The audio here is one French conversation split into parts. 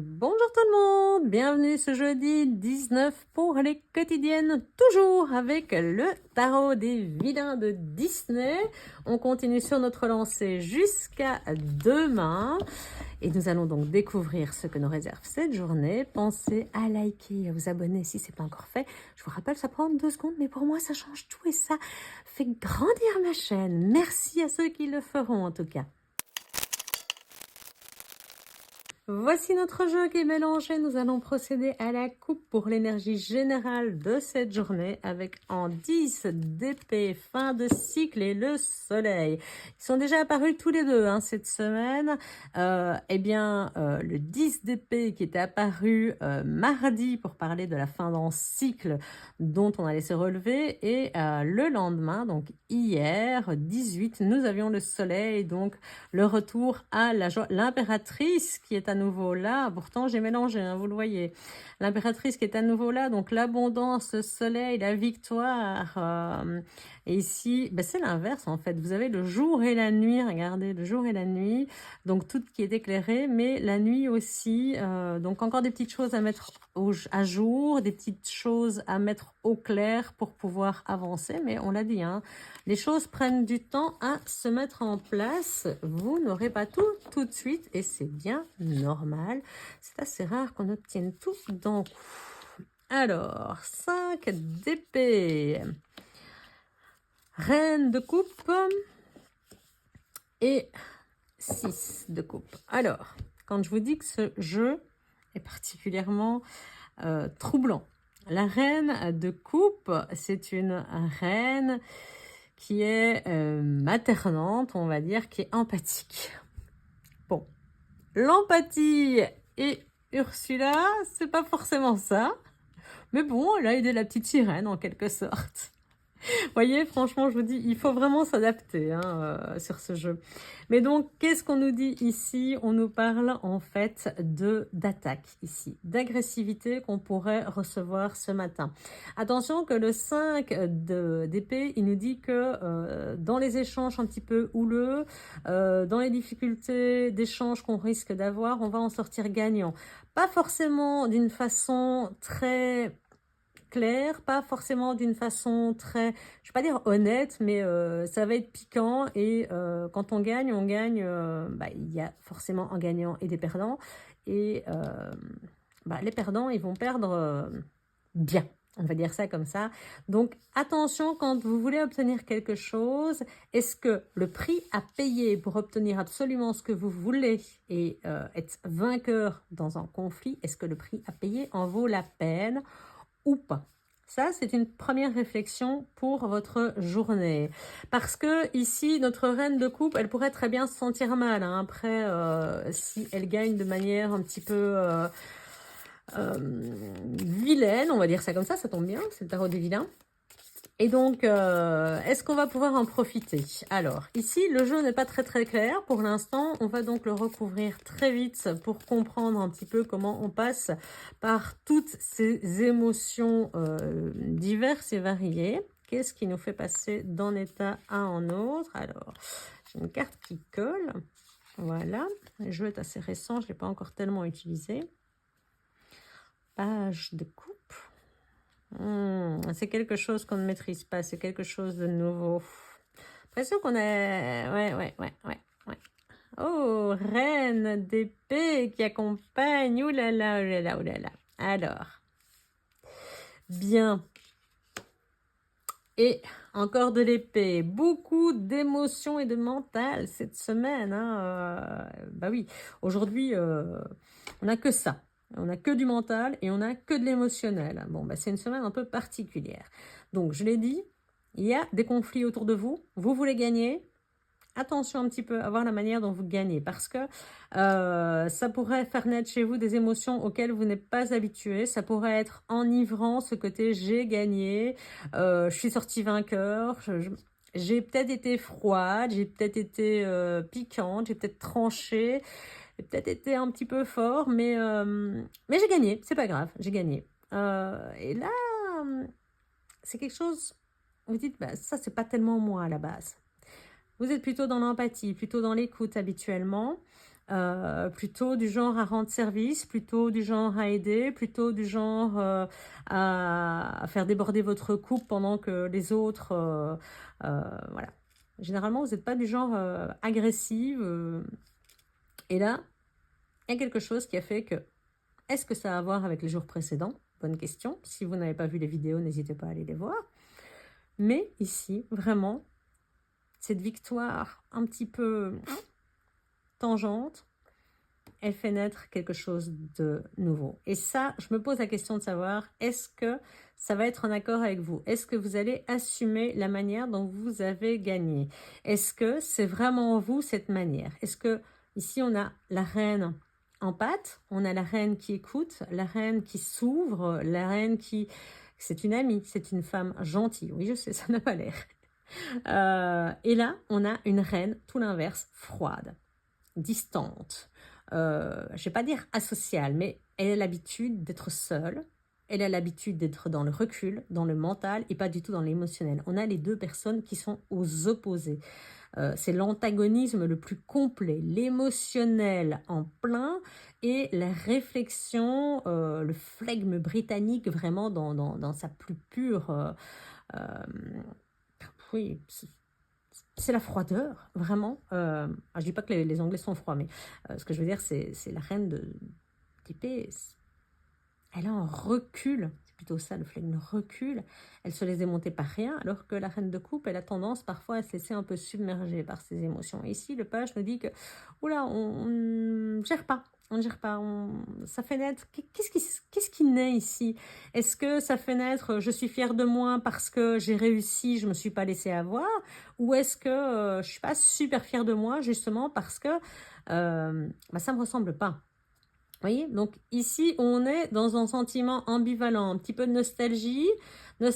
Bonjour tout le monde, bienvenue ce jeudi 19 pour les quotidiennes, toujours avec le tarot des vilains de Disney. On continue sur notre lancée jusqu'à demain et nous allons donc découvrir ce que nous réserve cette journée. Pensez à liker et à vous abonner si ce n'est pas encore fait. Je vous rappelle, ça prend 2 secondes, mais pour moi ça change tout et ça fait grandir ma chaîne. Merci à ceux qui le feront en tout cas. Voici notre jeu qui est mélangé. Nous allons procéder à la coupe pour l'énergie générale de cette journée avec en 10 d'épée, fin de cycle et le soleil. Ils sont déjà apparus tous les deux cette semaine. Le 10 d'épée qui était apparu mardi pour parler de la fin d'un cycle dont on allait se relever. Et le lendemain, donc hier, 18, nous avions le soleil, donc le retour à la joie. L'impératrice qui est à nouveau là, pourtant j'ai mélangé, vous le voyez. L'impératrice qui est à nouveau là, donc l'abondance, le soleil, la victoire. Et ici, c'est l'inverse en fait. Vous avez le jour et la nuit, regardez, le jour et la nuit, donc tout qui est éclairé, mais la nuit aussi. Donc encore des petites choses à mettre à jour, des petites choses à mettre au clair pour pouvoir avancer. Mais on l'a dit, les choses prennent du temps à se mettre en place. Vous n'aurez pas tout de suite et c'est bien normal. C'est assez rare qu'on obtienne tout d'un coup. Alors, 5 d'épée, reine de coupe et 6 de coupe. Alors, quand je vous dis que ce jeu est particulièrement troublant, la reine de coupe, c'est une reine qui est maternante, on va dire, qui est empathique. Bon, l'empathie et Ursula, c'est pas forcément ça. Mais bon, elle a aidé la petite sirène en quelque sorte. Voyez, franchement, je vous dis, il faut vraiment s'adapter sur ce jeu. Mais donc, qu'est-ce qu'on nous dit ici? On nous parle en fait d'attaque ici, d'agressivité qu'on pourrait recevoir ce matin. Attention que le 5 d'épée, il nous dit que dans les échanges un petit peu houleux, dans les difficultés d'échange qu'on risque d'avoir, on va en sortir gagnant. Pas forcément d'une façon très clair, pas forcément d'une façon très, je vais pas dire honnête, mais ça va être piquant et quand on gagne, il y a forcément un gagnant et des perdants et les perdants, ils vont perdre bien. On va dire ça comme ça. Donc, attention quand vous voulez obtenir quelque chose. Est-ce que le prix à payer pour obtenir absolument ce que vous voulez et être vainqueur dans un conflit, est-ce que le prix à payer en vaut la peine ou pas? Ça, c'est une première réflexion pour votre journée. Parce que ici, notre reine de coupe, elle pourrait très bien se sentir mal. Après, si elle gagne de manière un petit peu vilaine, on va dire ça comme ça tombe bien, c'est le tarot des vilains. Et donc, est-ce qu'on va pouvoir en profiter? Alors, ici, le jeu n'est pas très clair pour l'instant. On va donc le recouvrir très vite pour comprendre un petit peu comment on passe par toutes ces émotions diverses et variées. Qu'est-ce qui nous fait passer d'un état à un autre? Alors, j'ai une carte qui colle. Voilà. Le jeu est assez récent, je ne l'ai pas encore tellement utilisé. Page de coupe. C'est quelque chose qu'on ne maîtrise pas, c'est quelque chose de nouveau. L'impression qu'on est... Ouais. Oh, reine d'épée qui accompagne. Ouh là là, ouh là là, ouh là là. Alors, bien. Et encore de l'épée. Beaucoup d'émotions et de mental cette semaine. Oui, aujourd'hui, on n'a que ça. On n'a que du mental et on n'a que de l'émotionnel. Bon, c'est une semaine un peu particulière. Donc, je l'ai dit, il y a des conflits autour de vous. Vous voulez gagner. Attention un petit peu à voir la manière dont vous gagnez parce que ça pourrait faire naître chez vous des émotions auxquelles vous n'êtes pas habitué. Ça pourrait être enivrant, ce côté j'ai gagné, je suis sortie vainqueur, j'ai peut-être été froide, j'ai peut-être été piquante, j'ai peut-être tranché, j'ai peut-être été un petit peu fort, mais j'ai gagné, c'est pas grave, j'ai gagné. Et là, c'est quelque chose, vous dites, ça c'est pas tellement moi à la base. Vous êtes plutôt dans l'empathie, plutôt dans l'écoute habituellement. plutôt du genre à rendre service, plutôt du genre à aider, plutôt du genre à faire déborder votre couple pendant que les autres... voilà. Généralement, vous n'êtes pas du genre agressive. Et là, il y a quelque chose qui a fait que... Est-ce que ça a à voir avec les jours précédents? Bonne question. Si vous n'avez pas vu les vidéos, n'hésitez pas à aller les voir. Mais ici, vraiment, cette victoire un petit peu tangente, elle fait naître quelque chose de nouveau. Et ça, je me pose la question de savoir, est-ce que ça va être en accord avec vous? Est-ce que vous allez assumer la manière dont vous avez gagné? Est-ce que c'est vraiment vous, cette manière? Est-ce que, ici, on a la reine en pâte, on a la reine qui écoute, la reine qui s'ouvre, la reine qui... C'est une amie, c'est une femme gentille. Oui, je sais, ça n'a pas l'air. Et là, on a une reine, tout l'inverse, froide, distante. Je ne vais pas dire asociale, mais elle a l'habitude d'être seule. Elle a l'habitude d'être dans le recul, dans le mental et pas du tout dans l'émotionnel. On a les deux personnes qui sont aux opposés. C'est l'antagonisme le plus complet, l'émotionnel en plein et la réflexion, le flegme britannique vraiment dans sa plus pure... oui, c'est la froideur, vraiment. Je dis pas que les Anglais sont froids, mais ce que je veux dire, c'est la reine d'épée. Elle est en recul, c'est plutôt ça, le flegme, le recul. Elle se laisse démonter par rien, alors que la reine de coupe, elle a tendance parfois à se laisser un peu submerger par ses émotions. Et ici, le page nous dit que, oula, on ne gère pas. On ne gère pas, ça fait naître... Qu'est-ce qui naît ici? Est-ce que ça fait naître je suis fière de moi parce que j'ai réussi, je ne me suis pas laissée avoir? Ou est-ce que je ne suis pas super fière de moi justement parce que ça ne me ressemble pas? Vous voyez? Donc ici, on est dans un sentiment ambivalent, un petit peu de nostalgie de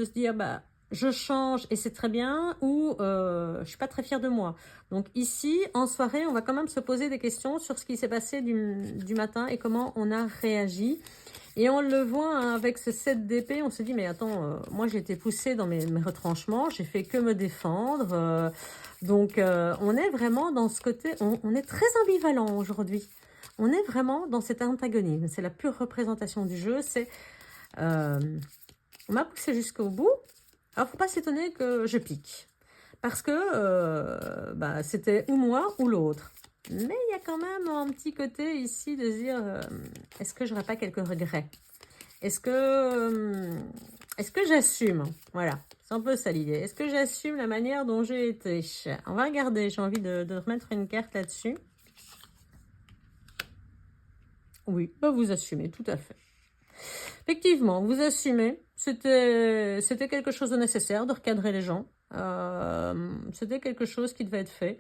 se dire, bah, je change et c'est très bien, ou je suis pas très fière de moi. Donc ici, en soirée, on va quand même se poser des questions sur ce qui s'est passé du matin et comment on a réagi. Et on le voit hein, avec ce 7 d'épée, on se dit, mais attends, moi j'ai été poussée dans mes retranchements, j'ai fait que me défendre. Donc on est vraiment dans ce côté, on est très ambivalent aujourd'hui. On est vraiment dans cet antagonisme, c'est la pure représentation du jeu, c'est... on m'a poussé jusqu'au bout, alors faut pas s'étonner que je pique. Parce que c'était ou moi ou l'autre. Mais il y a quand même un petit côté ici de se dire, est-ce que j'aurais pas quelques regrets? Est-ce que j'assume? Voilà, c'est un peu ça l'idée. Est-ce que j'assume la manière dont j'ai été? On va regarder, j'ai envie de remettre une carte là-dessus. Oui, vous assumez, tout à fait. Effectivement, vous assumez. C'était quelque chose de nécessaire de recadrer les gens. C'était quelque chose qui devait être fait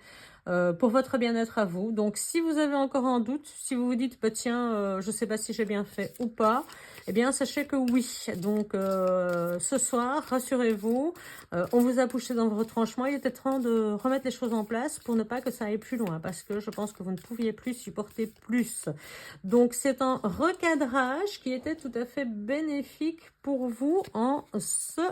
pour votre bien-être à vous. Donc, si vous avez encore un doute, si vous vous dites, bah, tiens, je ne sais pas si j'ai bien fait ou pas, eh bien, sachez que oui. Donc, ce soir, rassurez-vous, on vous a poussé dans vos retranchements. Il était temps de remettre les choses en place pour ne pas que ça aille plus loin, parce que je pense que vous ne pouviez plus supporter plus. Donc, c'est un recadrage qui était tout à fait bénéfique pour vous en ce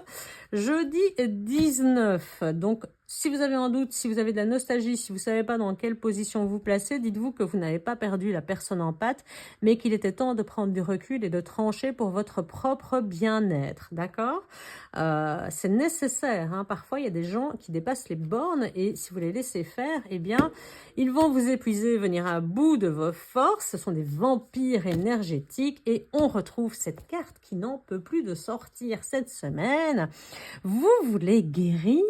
jeudi 19. Donc, si vous avez un doute, si vous avez de la nostalgie, si vous ne savez pas dans quelle position vous placez, dites-vous que vous n'avez pas perdu la personne en pâte, mais qu'il était temps de prendre du recul et de trancher pour votre propre bien-être, d'accord? C'est nécessaire, hein. Parfois il y a des gens qui dépassent les bornes et si vous les laissez faire, eh bien, ils vont vous épuiser, venir à bout de vos forces, ce sont des vampires énergétiques et on retrouve cette carte qui n'en peut plus de sortir cette semaine. Vous voulez guérir,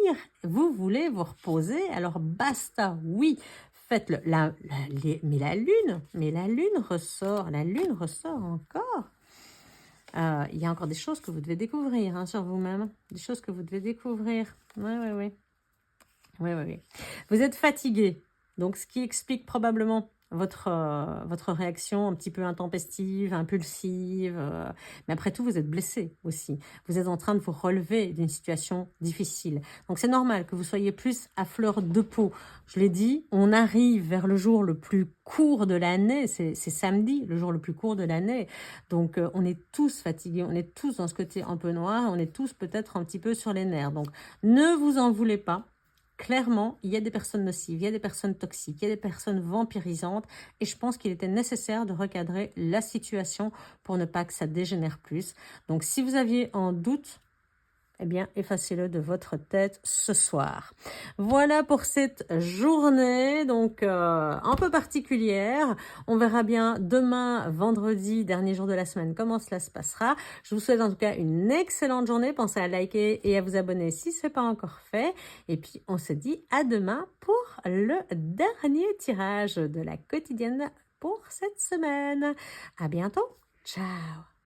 vous voulez vous reposer, alors basta, oui, faites-le. Mais la lune ressort encore. Il y a encore des choses que vous devez découvrir hein, sur vous-même, des choses que vous devez découvrir. Oui. Vous êtes fatigué, donc ce qui explique probablement votre réaction un petit peu intempestive, impulsive. Mais après tout, vous êtes blessé aussi. Vous êtes en train de vous relever d'une situation difficile. Donc c'est normal que vous soyez plus à fleur de peau. Je l'ai dit, on arrive vers le jour le plus court de l'année. C'est samedi, le jour le plus court de l'année. Donc on est tous fatigués, on est tous dans ce côté un peu noir. On est tous peut-être un petit peu sur les nerfs. Donc ne vous en voulez pas. clairement, il y a des personnes nocives, il y a des personnes toxiques, il y a des personnes vampirisantes et je pense qu'il était nécessaire de recadrer la situation pour ne pas que ça dégénère plus. Donc, si vous aviez un doute, eh bien, effacez-le de votre tête ce soir. Voilà pour cette journée, donc un peu particulière. On verra bien demain, vendredi, dernier jour de la semaine, comment cela se passera. Je vous souhaite en tout cas une excellente journée. Pensez à liker et à vous abonner si ce n'est pas encore fait. Et puis, on se dit à demain pour le dernier tirage de la quotidienne pour cette semaine. À bientôt. Ciao.